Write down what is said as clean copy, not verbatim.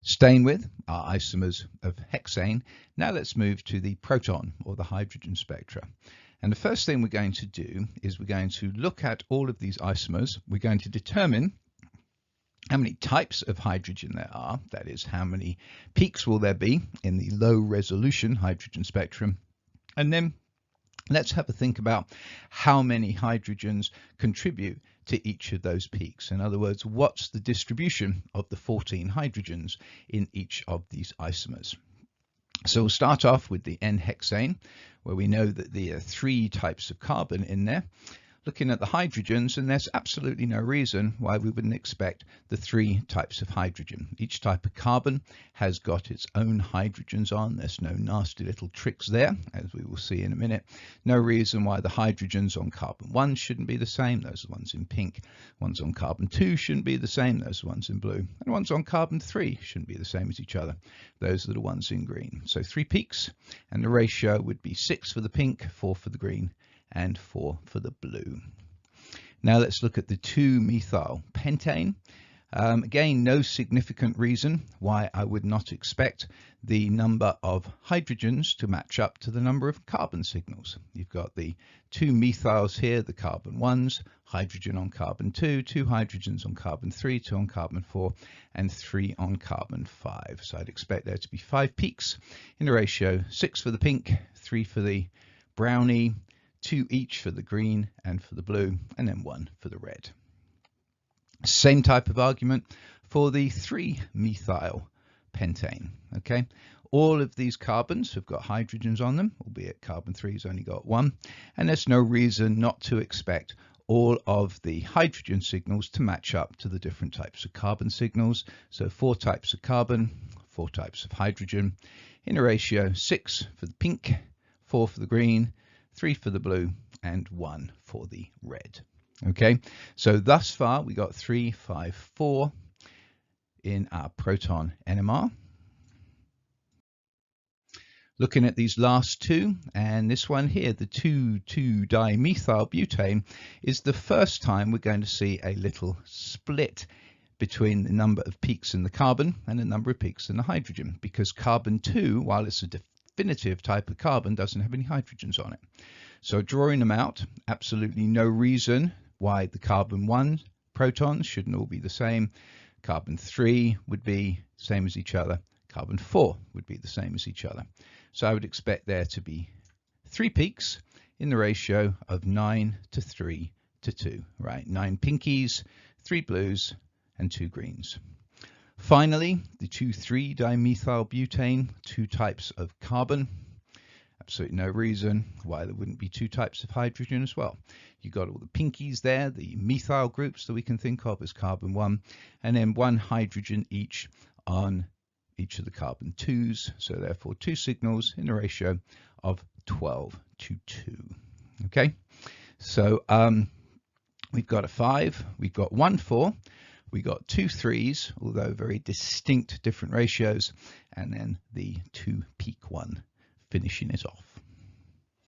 Staying with our isomers of hexane, now let's move to the proton or the hydrogen spectra. And the first thing we're going to do is we're going to look at all of these isomers. We're going to determine how many types of hydrogen there are, that is, how many peaks will there be in the low resolution hydrogen spectrum. And then let's have a think about how many hydrogens contribute to each of those peaks. In other words, what's the distribution of the 14 hydrogens in each of these isomers? So we'll start off with the N-hexane, where we know that there are 3 types of carbon in there. Looking at the hydrogens, and there's absolutely no reason why we wouldn't expect the 3 types of hydrogen. Each type of carbon has got its own hydrogens on. There's no nasty little tricks there, as we will see in a minute. No reason why the hydrogens on carbon 1 shouldn't be the same. Those are the ones in pink. Ones on carbon 2 shouldn't be the same. Those are the ones in blue. And ones on carbon 3 shouldn't be the same as each other. Those are the ones in green. So 3 peaks, and the ratio would be 6 for the pink, 4 for the green, and 4 for the blue. Now let's look at the 2-methyl pentane. Again, no significant reason why I would not expect the number of hydrogens to match up to the number of carbon signals. You've got the 2 methyls here, the carbon 1s, hydrogen on carbon 2, 2 hydrogens on carbon 3, 2 on carbon 4, and 3 on carbon 5. So I'd expect there to be 5 peaks in a ratio, 6 for the pink, 3 for the brownie, 2 each for the green and for the blue, and then 1 for the red. Same type of argument for the 3-methyl pentane. Okay, all of these carbons have got hydrogens on them, albeit carbon 3's only got 1, and there's no reason not to expect all of the hydrogen signals to match up to the different types of carbon signals. So 4 types of carbon, 4 types of hydrogen, in a ratio 6 for the pink, 4 for the green, 3 for the blue, and 1 for the red. Okay, so thus far we got 3, 5, 4 in our proton NMR. Looking at these last 2, and this one here, the 2,2-dimethyl butane, is the first time we're going to see a little split between the number of peaks in the carbon and the number of peaks in the hydrogen, because carbon 2, while it's a definitive type of carbon, doesn't have any hydrogens on it. So drawing them out, absolutely no reason why the carbon 1 protons shouldn't all be the same. Carbon 3 would be the same as each other. Carbon 4 would be the same as each other. So I would expect there to be 3 peaks in the ratio of 9 to 3 to 2, right? 9 pinkies, 3 blues, and 2 greens. Finally, the 2,3-dimethyl butane, 2 types of carbon. Absolutely no reason why there wouldn't be 2 types of hydrogen as well. You've got all the pinkies there, the methyl groups that we can think of as carbon 1, and then 1 hydrogen each on each of the carbon 2s. So therefore 2 signals in a ratio of 12 to 2. Okay, so we've got a 5, we've got 1 4, we got 2 3s, although very distinct different ratios, and then the 2 peak one finishing it off.